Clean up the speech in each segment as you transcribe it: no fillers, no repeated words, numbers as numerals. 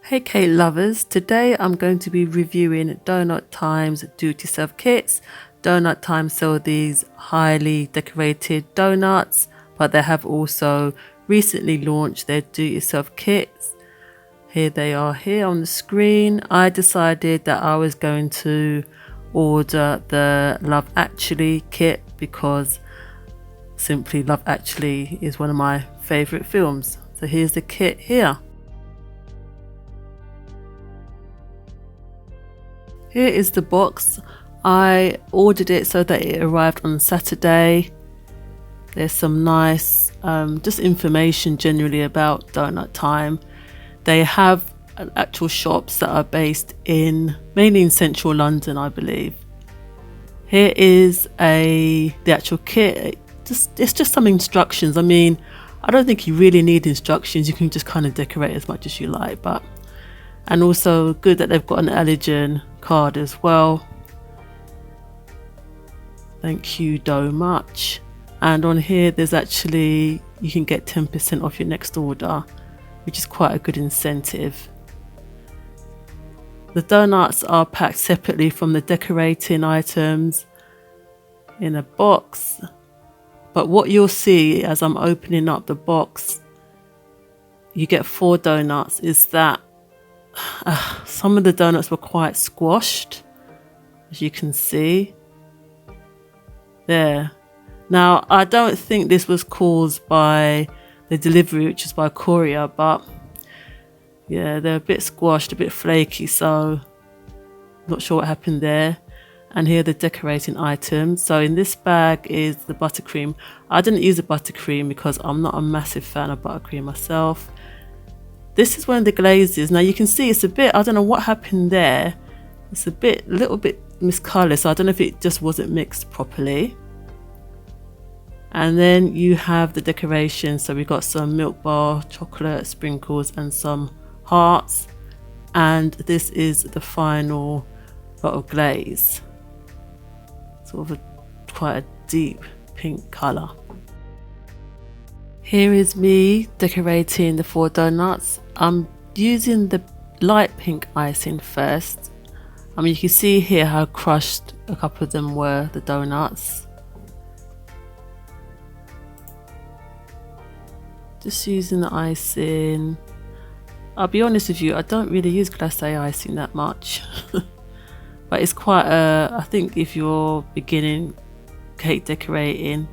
Hey cake lovers, today I'm going to be reviewing Doughnut Time's do-it-yourself kits. Doughnut Time sell these highly decorated donuts, but they have also recently launched their do-it-yourself kits. Here they are here on the screen. I decided that I was going to order the Love Actually kit because simply Love Actually is one of my favourite films. So here's the kit here. Here is the box. I ordered it so that it arrived on Saturday. There's some nice just information generally about Doughnut Time. They have actual shops that are based mainly in central London, I believe. Here is the actual kit. It's just some instructions. I mean, I don't think you really need instructions. You can just kind of decorate as much as you like, and also good that they've got an allergen card as well. Thank you so much. And on here there's actually, you can get 10% off your next order, which is quite a good incentive. The donuts are packed separately from the decorating items in a box, but what you'll see as I'm opening up the box, you get 4 donuts, is that some of the donuts were quite squashed, as you can see there. Now, I don't think this was caused by the delivery, which is by courier, but yeah, they're a bit squashed, a bit flaky, so not sure what happened there. And here are the decorating items. So in this bag is the buttercream. I didn't use the buttercream because I'm not a massive fan of buttercream myself. This is one of the glazes. Now you can see it's a bit, I don't know what happened there. It's a little bit miscolored, so I don't know if it just wasn't mixed properly. And then you have the decoration. So we've got some milk bar, chocolate sprinkles and some hearts. And this is the final lot of glaze. Sort of quite a deep pink colour. Here is me decorating the 4 donuts. I'm using the light pink icing first. I mean, you can see here how crushed a couple of them were, the donuts. Just using the icing. I'll be honest with you, I don't really use glacé icing that much. But it's quite I think if you're beginning cake decorating,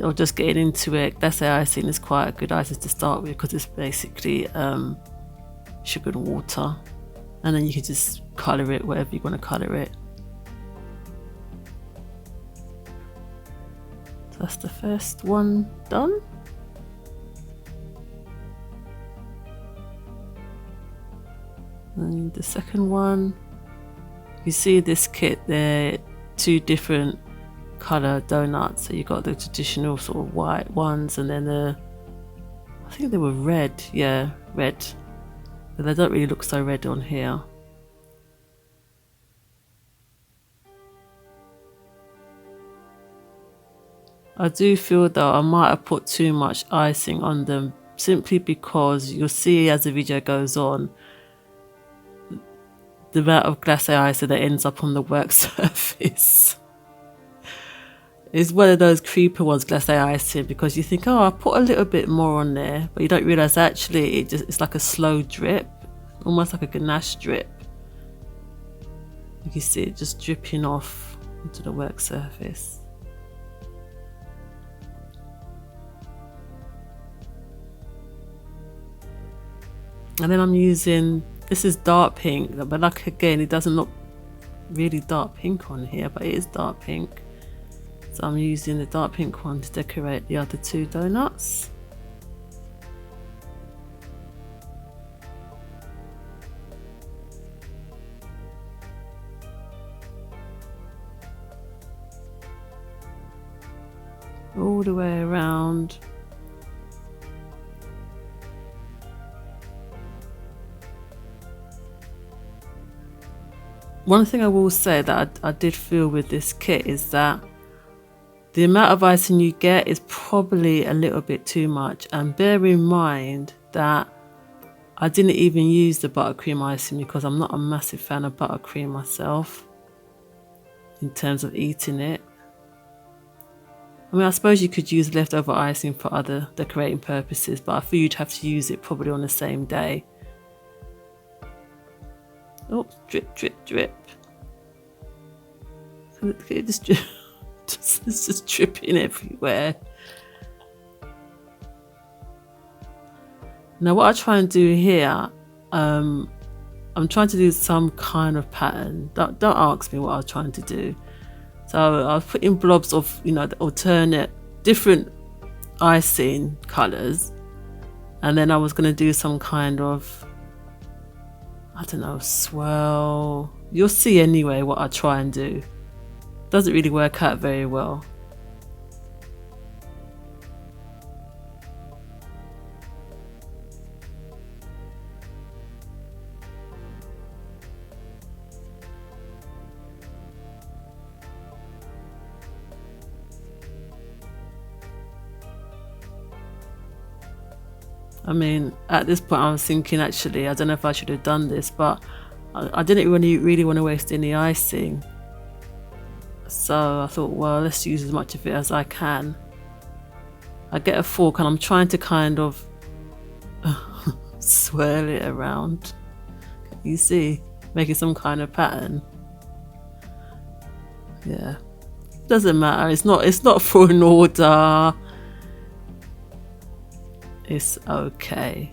or just getting into it, glacé icing is quite a good icing to start with because it's basically sugar and water, and then you can just colour it whatever you want to colour it. So that's the first one done. And the second one, you see this kit there, 2 different colour donuts. So you got the traditional sort of white ones, and then I think they were red. Yeah, red, but they don't really look so red on here. I do feel that I might have put too much icing on them, simply because you'll see as the video goes on the amount of glacé icing that ends up on the work surface. It's one of those creeper ones, glacé icing, because you think, oh, I put a little bit more on there, but you don't realise actually it's like a slow drip, almost like a ganache drip. You can see it just dripping off onto the work surface. And then I'm using, this is dark pink, but like again, it doesn't look really dark pink on here, but it is dark pink. So I'm using the dark pink one to decorate the other 2 donuts. All the way around. One thing I will say that I did feel with this kit is that the amount of icing you get is probably a little bit too much, and bear in mind that I didn't even use the buttercream icing because I'm not a massive fan of buttercream myself in terms of eating it. I mean, I suppose you could use leftover icing for other decorating purposes, but I feel you'd have to use it probably on the same day. Oh, drip, drip, drip. Look at this drip. It's just dripping everywhere. Now what I try and do here, I'm trying to do some kind of pattern. Don't ask me what I was trying to do. So I was putting blobs of, the alternate, different icing colours. And then I was going to do some kind of, I don't know, swirl. You'll see anyway what I try and do. Doesn't really work out very well. I mean, at this point I was thinking, actually, I don't know if I should have done this, but I didn't really want to waste any icing. So I thought, well, let's use as much of it as I can. I get a fork and I'm trying to kind of swirl it around. You see, making some kind of pattern. Yeah, doesn't matter. It's not for an order. It's okay.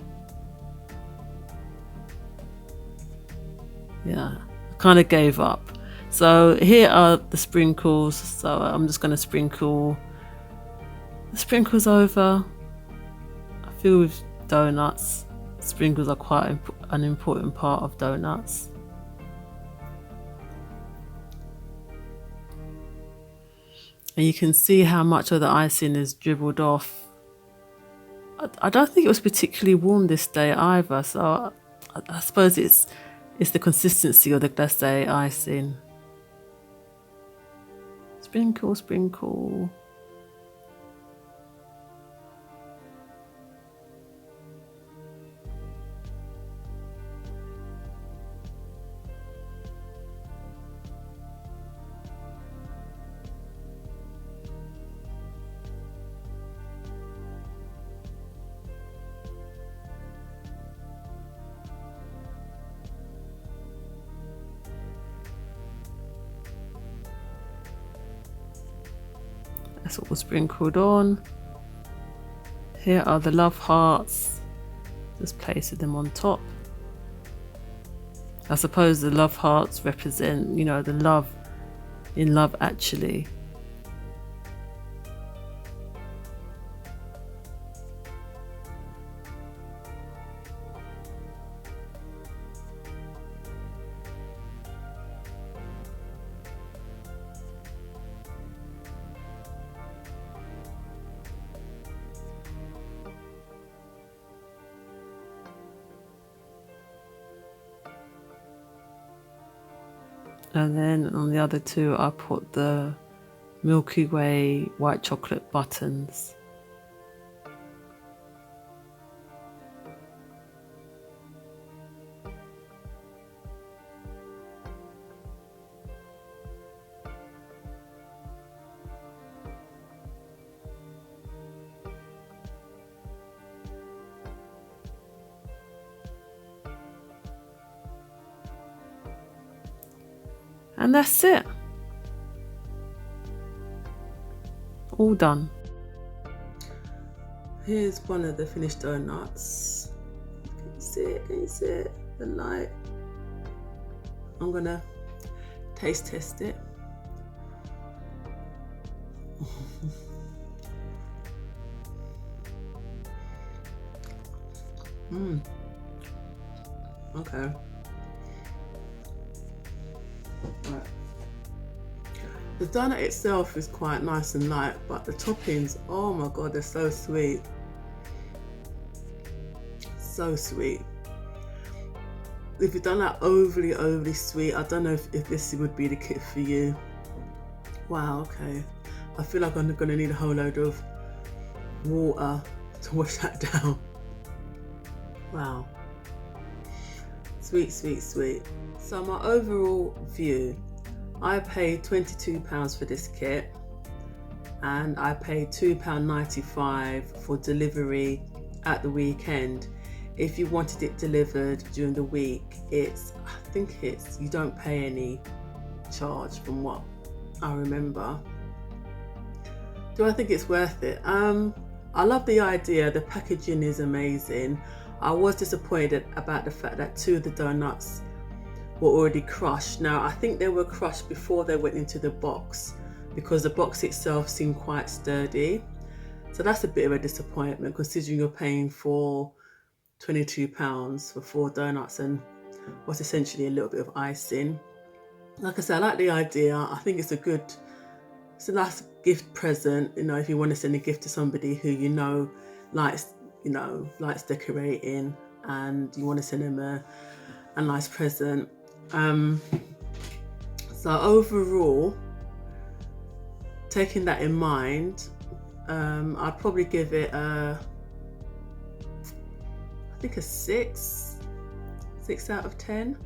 Yeah, I kind of gave up. So here are the sprinkles. So I'm just going to sprinkle the sprinkles over. I feel with donuts, sprinkles are quite an important part of donuts. And you can see how much of the icing is dribbled off. I don't think it was particularly warm this day either, so I suppose it's the consistency of the glacé icing. Sprinkle, sprinkle. That's all sprinkled on. Here are the love hearts. Just placing them on top. I suppose the love hearts represent, the love in Love Actually. And then on the other two, I put the Milky Way white chocolate buttons. And that's it. All done. Here's one of the finished donuts. Can you see it? Can you see it? The light. I'm gonna taste test it. Okay. Right. The donut itself is quite nice and light, but the toppings, oh my god, they're so sweet. So sweet. If you've done that overly sweet, I don't know if this would be the kit for you. Wow, okay. I feel like I'm gonna need a whole load of water to wash that down. Wow. Sweet, sweet, sweet. So my overall view, I paid £22 for this kit, and I paid £2.95 for delivery at the weekend. If you wanted it delivered during the week, I think you don't pay any charge from what I remember. Do I think it's worth it? I love the idea. The packaging is amazing. I was disappointed about the fact that 2 of the donuts were already crushed. Now, I think they were crushed before they went into the box, because the box itself seemed quite sturdy. So that's a bit of a disappointment, considering you're paying for £22 for 4 donuts and what's essentially a little bit of icing. Like I said, I like the idea. I think it's a nice gift present, if you want to send a gift to somebody who likes decorating, and you want to send them a nice present. So overall, taking that in mind, I'd probably give it I think a 6 out of 10.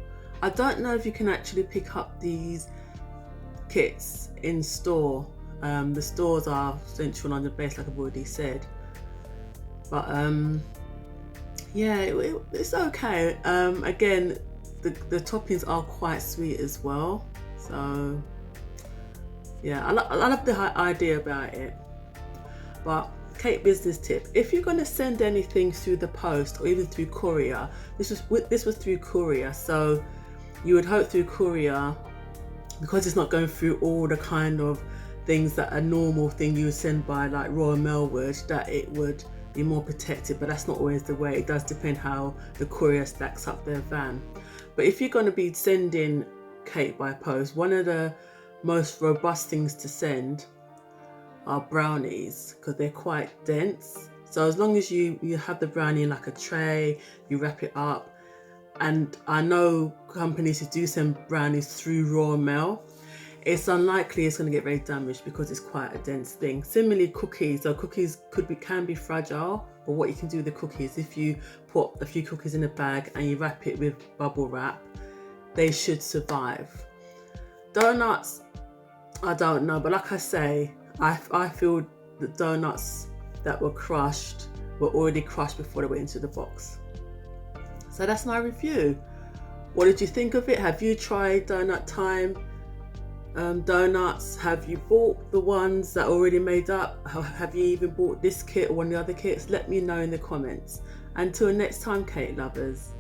I don't know if you can actually pick up these kits in store. The stores are Central London based, like I've already said, but yeah, it's okay. Again, the toppings are quite sweet as well, so yeah, I love the idea about it. But cake business tip: if you're going to send anything through the post or even through courier, this was through courier, so you would hope through courier, because it's not going through all the kind of things that a normal thing you would send by like Royal Mail would, that it would be more protected. But that's not always the way. It does depend how the courier stacks up their van. But if you're going to be sending cake by post, one of the most robust things to send are brownies, because they're quite dense. So as long as you have the brownie in like a tray, you wrap it up. And I know companies who do send brownies through Royal Mail, it's unlikely it's going to get very damaged, because it's quite a dense thing. Similarly, cookies. So cookies can be fragile, but what you can do with the cookies, if you put a few cookies in a bag and you wrap it with bubble wrap, they should survive. Donuts, I don't know, but like I say, I feel the donuts that were crushed were already crushed before they went into the box. So that's my review. What did you think of it? Have you tried Doughnut Time donuts? Have you bought the ones that are already made up? Have you even bought this kit or one of the other kits? Let me know in the comments. Until next time, cake lovers.